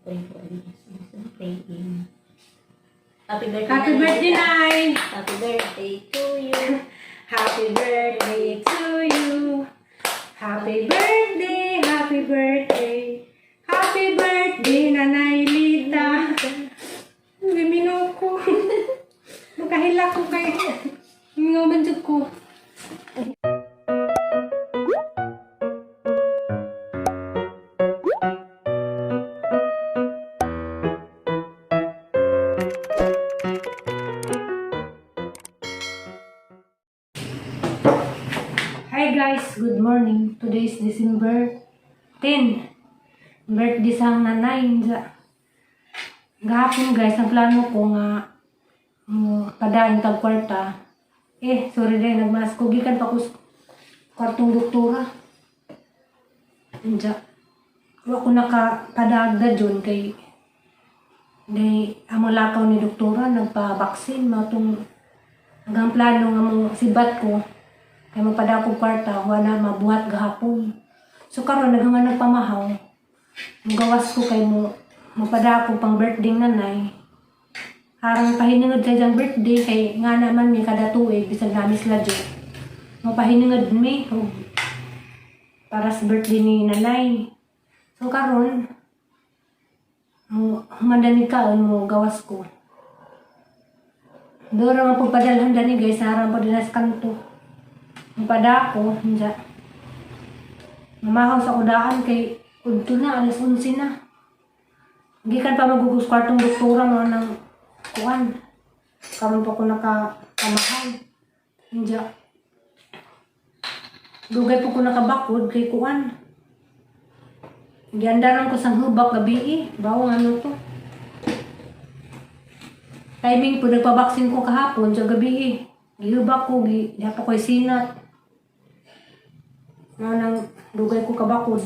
Praying. Happy birthday, Happy birthday, Nay! Happy birthday to you. Happy birthday to you. Happy birthday, happy birthday. Happy birthday, Nanay Lita. Gimino ko. Magkahila ko kay Mingaw banjud ko. Hi guys, good morning. Today is December 10. Birthday sang nanay. Gahapon guys, ang plano ko nga padaan tag kwarta. Sorry dahil nagmas ko. Gikan pa ko kwartong doktora. Diya. Wa ko nakapadagda dyan kay ang lakaw ni doktora nagpa-vaccine. Matong hanggang plano nga mong sibat ko. Kaya mapada ko kwarta, wala mabuhat gahapon. So karon naghangan nagpamahaw. Magawas ko kay mo mapada ko pang birthday nanay. Harang pahiningod sa diyang birthday kay nga naman may kada tuig bisag namin sila dyan. Mapahiningod mi para sa birthday ni nanay. So karon humandanig kaon mo gawas ko. Doon ang pagpadalhan dani guys, harang pa din sa kanto. Pada ako, hindi. Mamahaw sa kudaan kay udto na, alas 11 na. Gikan pa magugus kwartong doktora mo ng kuwan. Karon pa ko nakamahaw. Hindi. Dugay po ko nakabakod kay kuwan. Giandaran ko sang hubak gabi bawang ano to. Timing po, nagpabaksin ko kahapon sa gabi Gihubak ko, di pa ko'y sinat. Nang dugay ko kabakod.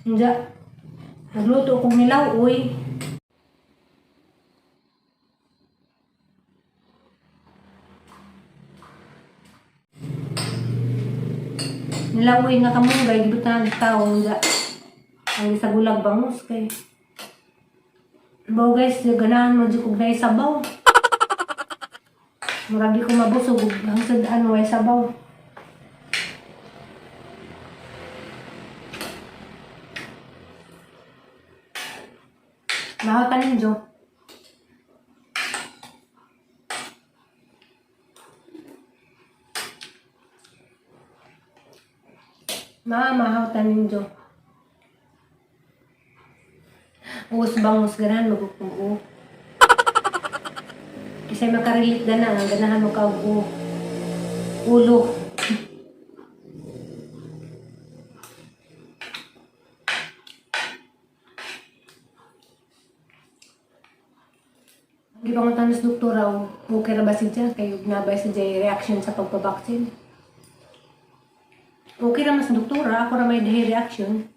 Hindi. Nagluto kong nilaw, uy. Nilaw, uy, nga kamunggay, gibutan ng tao, hindi. Ang isa gulag bangus, kay. Bawa guys, ganahan mo dyan kong naisabaw. Maragi ko mabusog, hangtod ano ay sabaw. Mahal ka ninyo. Mahal ka ninyo. Uus bangus ganahan magkukugo. Kasi makarilit na ang ganahan mo ulo. Gipangutan sa doktora, okay na ba siya? Kayo nabay siya reaction sa pagpabaksin? Okay naman sa doktora, ako na may dahi reaction.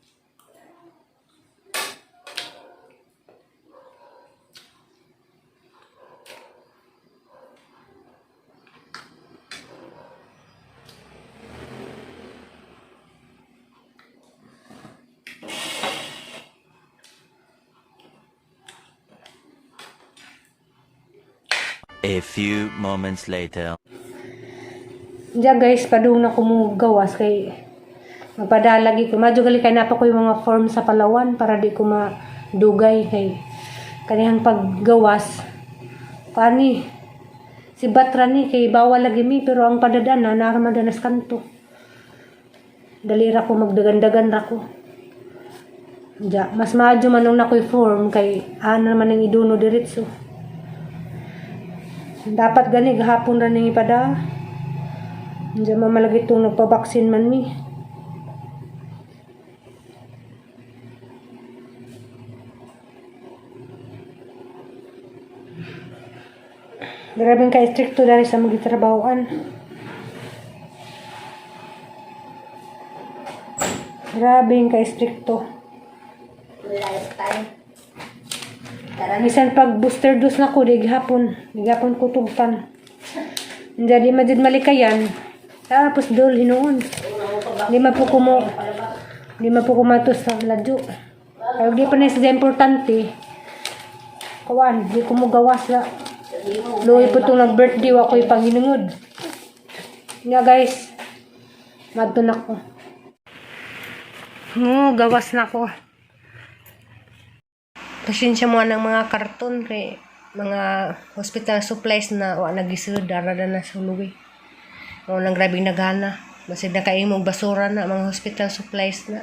A few moments later. Diyan guys, padung na kumugawas kay magpadalagi ko. Madyo gali kay napa ko yung mga form sa Palawan para di ko madugay kay kanihang paggawas. Kani si Batrani kay bawal lagi mi pero ang padadaan na naramadanas kanto. Dalira ko magdagan-dagan ra ko. Diyan, mas madyo manong na ko'y form kay ano naman ang iduno diretso. Dapat gani gahapon ra ning ipada. Diyan mamalagi itong nagpabaksin man mi. Grabing ka-stricto dari sa magitrabahoan. Grabing ka-stricto. Lifetime. Misan pag booster dose na ko, digapon ko tugtan. Jadi majud malikayan. Tapos dol hinoon. Di man po ko mo Di man po kumatos sa ladyo. Kaya di pa na sa importante. Kawan, di ko mo gawas la. Luwi po itong nag-birthday ako ipanginungod. Nga guys, madto na ko. Gawas na ko. Pasensya mo ng mga karton kay mga hospital supplies na nagisud dara na sa luwi. O nang grabing nagana. Basid na kaimong basura na mga hospital supplies na.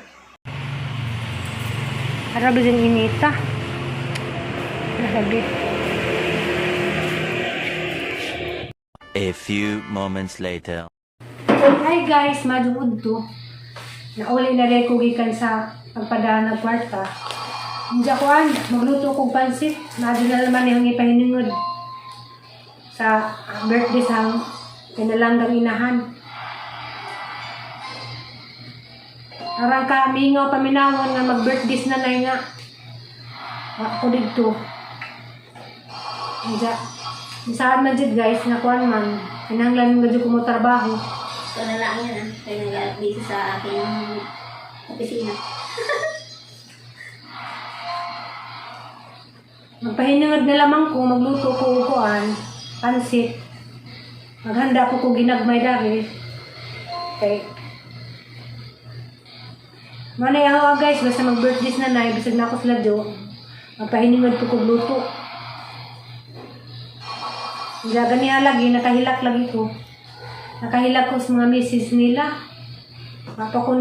Arabi din inita. Grabe. A few moments later. Hi guys, madungod to. Nauli na rin ko gikan sa pagpadaan ng kwarta. Hindi ako magluto kong pansit. Madi na naman yung ipahiningod sa birthday sa pinalanggang inahan. Arang ka, mingaw paminawon nga mag-birthdays na nga. Ako dito. Hindi. Saan man dito guys, nakuan man. Pinanglan mo dito ko mo trabaho. Ito na lang yan. Kaya nag dito sa aking opisina. Magpahinangad na lamang ko, magluto ko upuan, pansit. Maghanda po ko ginagmay dari. Okay. Manay ako guys, basta mag-birthdays na na, bisag na ako sila do. Magpahinangad po ko luto. Diyaga niya lagi, nakahilak lagi ko. Nakahilak ko sa mga message nila. Papa ko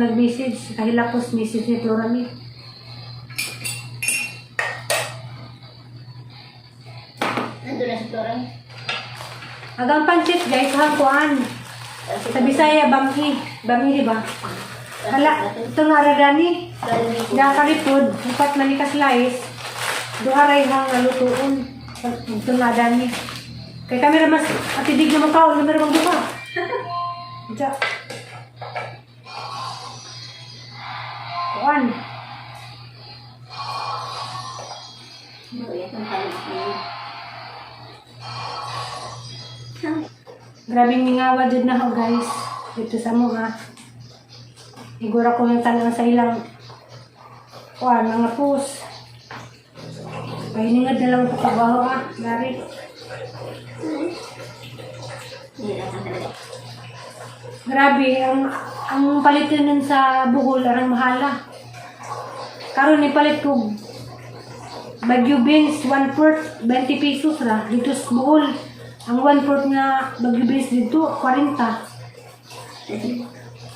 nag-message, nakahilak ko sa message ni Florami. Nandun na si Flora. Agang pansit guys, hangkuan. Sa Bisaya, banghi. Banghi, di ba? Hala, ito nga radani. Nakaripod, upat man ka slice. Duharay hang nalutuon. Ito nga dani. Kaya kami ramas, atidig na makaon, kami ramang buka. Diyan. Kuan. Grabing mingawa dyan na ako guys. Dito sa mga. Igura ko yung tanong sa ilang kuan, mga pus. Pahiningad na lang ito kabaho Dari. Grabe, ang palitin nun sa Bohol, arang mahala. Karon ni palit ko Baguio beans, 1/4, 20 pesos ra. Dito sa Bohol, ang 1/4 nga Baguio beans dito, 40.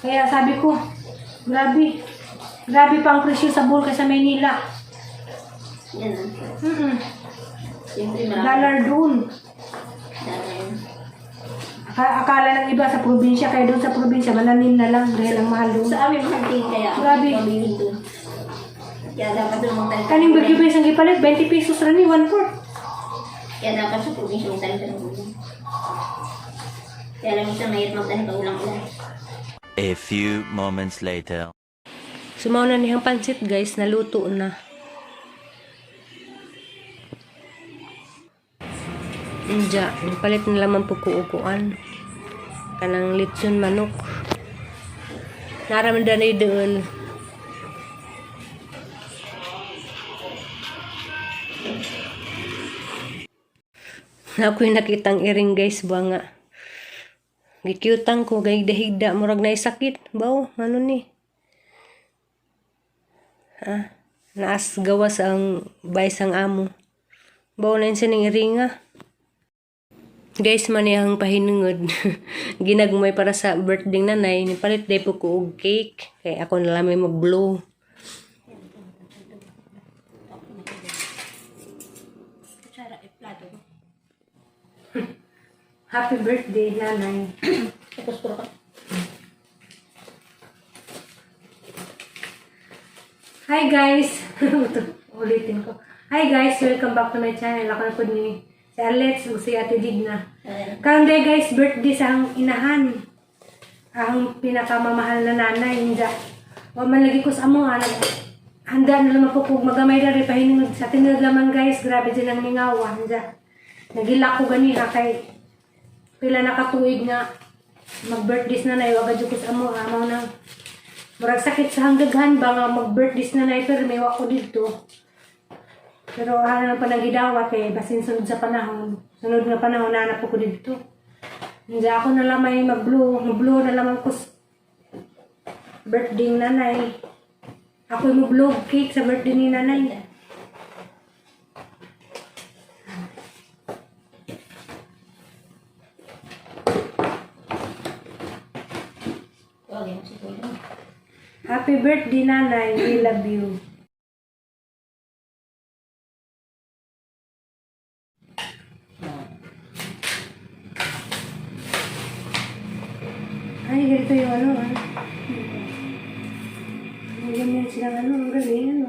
Kaya sabi ko, grabe. Grabe pa ang presyo sa Bohol kaysa Maynila. Yan. Siyempre Dollar doon. Akala ng iba sa probinsya, kaya doon sa probinsya, mananin na lang, dahil ang mahal doon. Sa amin mahal kaya Grabe. pamilin doon. Kaya dapat doon magtanim. Kaning Baguio beans ang ipalit, 20 pesos rin, 1/4. Kaya dapat sa probinsya magtanim ka ng ulam. Kaya lang isa mayat magtanim ka ulang-ulang. A few moments later. Sumaw na niyang pansit guys, naluto na. Inja, palit na laman po kuukuan. Kanang litson manok. Naraman na doon. Ako'y nakitang iring guys, ba nga. Gikyutang ko, gahigda-higda, murag na sakit. Baw, ano ni? Naas gawas ang baysang amo. Baw na yun sining iringa. Guys, maniyang pahinungod. Ginagmay para sa birthday nanay. Nipalit day po ko og cake. Kaya ako nalamay mag-blow. Happy birthday, nanay. Hi guys! Ulitin ko. Hi guys! Welcome back to my channel. Ako na po ni si Alex o si Ate Digna. Karon day guys, birthday sa ang inahan. Ang pinakamamahal na nanay. Hindi. Man lagi ko sa amo. Handa na naman po kung magamay na rin. Pahinungod sa tinag naman guys. Grabe din ang mingawa. Hindi. Nagilak ko ganiha kay pila nakatuig nga mag-birthdays na na. Iwagad ko sa amo. Amaw na Murag sakit sa hanggaghan ba nga mag-birthdays na na pero may wako dito. Pero ano pa nagidawat eh, basin sunod sa panahon. Sunod nga panahon, nanap ko dito. Hindi ako na lamay mag-blow na lamang ko birthday ng nanay. Ako yung mag-blow cake sa birthday ni nanay. Okay, si Kuya. Happy birthday nanay, we love you. Ay, ganito yung ano ah. Ganyan silang ano, ang galing ano.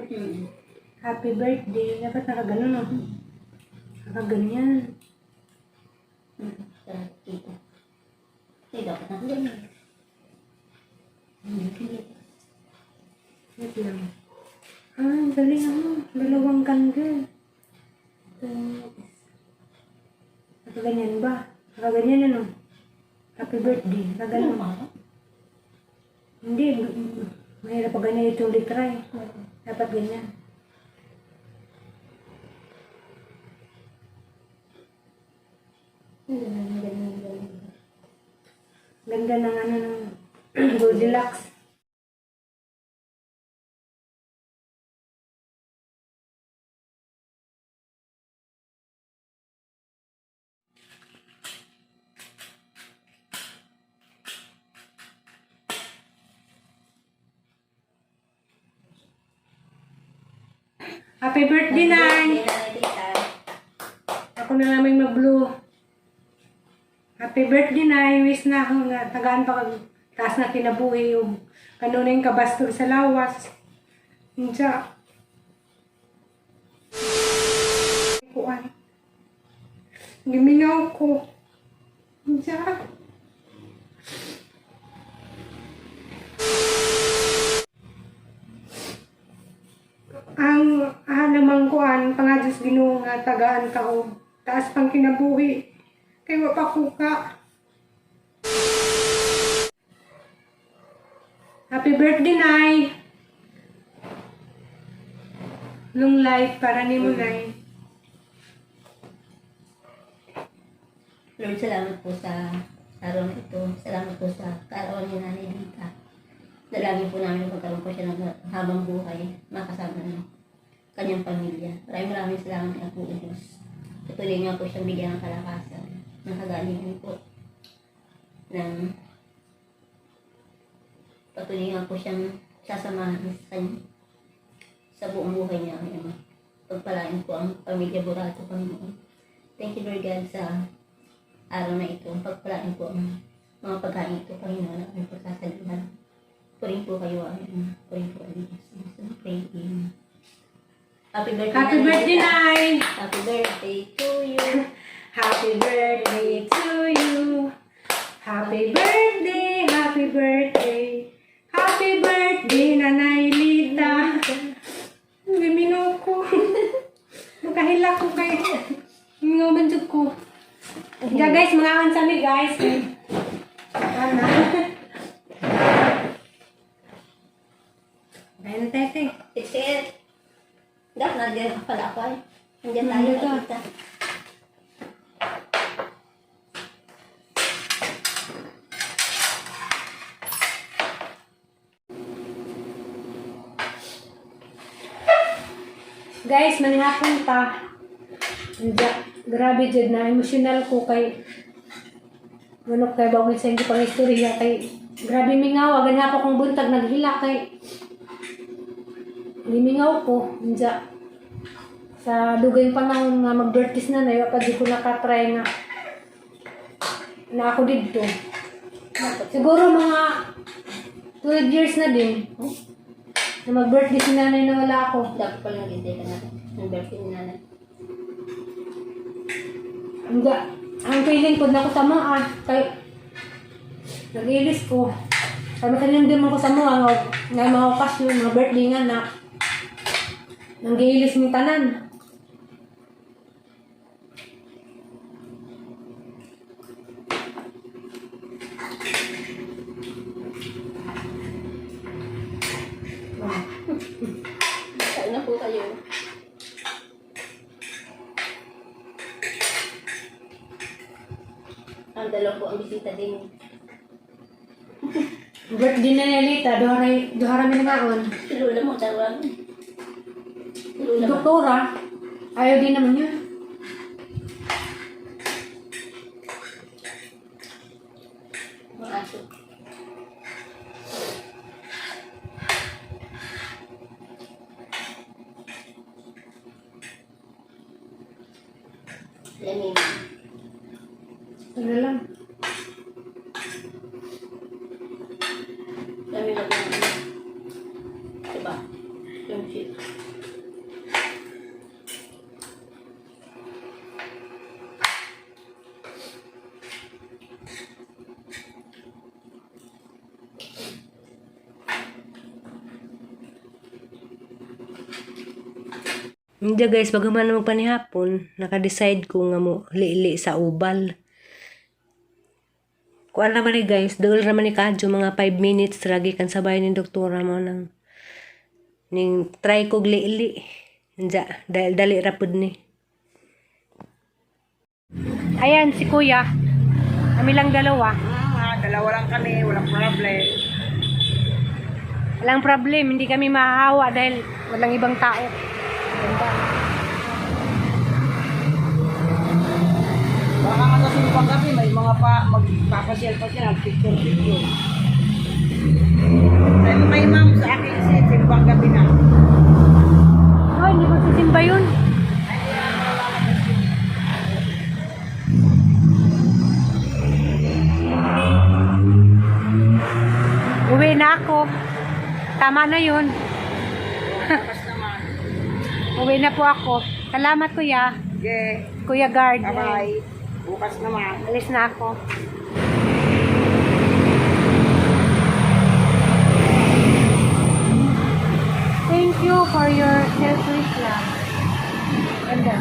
Happy birthday. Dapat nakaganon ah. Nakaganyan. Dito. Hindi, dapat na ganyan. Wait lang. Ah, ang galing ano. Dalawang candle. Ito. Nakaganyan ba? Nakaganyan ano. Happy birthday. Nakaganyan. Hindi. Mahirap pa ganyan itong litra eh. Dapat ganyan. Ganda ng ano ng Goldilocks. Happy birthday, Nay! Ako na namin mag-blue. Happy birthday, Nay! Wish na ako nga tagaan pa kag taas na kinabuhi yung kanuna yung kabastog sa lawas. Hinsa. Kuan. Giminaw ko. Hinsa. Ang halamang kuan, pangadis Ginoo nga tagaan ka o taas pang kinabuhi. Kay wa pa kuka. Happy birthday, Nay! Long life para ni mo, Nay. Lord, salamat po sa araw na ito. Salamat po sa kaarawan ni Nanay Dita. Dalangin po namin magkaroon po siya ng habang buhay, makasama ng kanyang pamilya. Maraming salamat na po, Diyos. Patuloy nga po siyang bigyan ng kalakasan, ng kagalingan po, patuloy nga po siyang sasamahan sa buong buhay niya. Pagpalain po ang pamilya Burato, Panginoon. Thank you, Lord God, sa araw na ito. Pagpalain po ang mga pagkain ito, Panginoon, at ang pagsasaluhan. Purin po kayo, Amen. Purin po kayo. Pray, Amen. Happy birthday, Happy birthday, Nay! Happy birthday to you. Happy birthday to you. Happy birthday, happy birthday. Happy birthday, Nanay Lita. Giminaw ko. Magkahila ko kay mingaw manjud ko. Yeah, guys, mga kansami, guys. Ano? Ayun na, tete. It's it. Dapat nandiyan pala ako ay. Nandiyan tayo Nandiyan ka. nakita. Guys, manihapon pa. Grabe dyan na emotional ko kay manok kay bawang sa hindi pang istorya kay grabe mingaw. Agan nga po kong buntag naghila kay limingaw ko. Diyan sa dugay panahon nga mag-birthdays na na pa di ko nakatry na ako dito. Siguro mga 12 years na din na mag-birthday si nanay na wala ako. Dapat pala nag-intay ka natin. Ang birthday ni Nanay. Hindi. Ang feeling ko na ko sa mga kay nag-ilis ko. Kami kanina din mo ko sa mga nga mga okasyon, mga birthday nga na nang-ilis ng tanan. Kain na po kayo. Ang dalawa po ang bisita din. Birthday na ni Alita, duhara mi naman. Si Lola mo, tawag. Si Lola ba? Doktora, ayaw din naman yun. Mga aso. Lamin. Ano lang. Lamin lang naman. Diba? Yung shit. Hindi guys, bagaman naman panihapon, naka-decide ko nga mo liili sa ubal. Kuan naman ni guys, dahil naman ni Kadyo, mga 5 minutes lagi kan sabay ni doktora mo ng ning try kog liili. Dahil dali rapod ni. Ayan, si kuya. Kami lang dalawa. Dalawa lang kami, walang problem. Walang problem, hindi kami mahahawa dahil walang ibang tao. Ganda. Baka nga sa simbang gabi, may mga magpapasyal pa sila, picture-picture. Sabi mo kay ma'am sa akin si simbang gabi na. Oh, hindi magsisimba yun. Uwi na ako. Tama na yun. Bukas naman. Uwi na po ako. Salamat kuya. Okay, Kuya guard. bye-bye. Bukas naman. Alis na ako. Thank you for your selfless love. Ganda.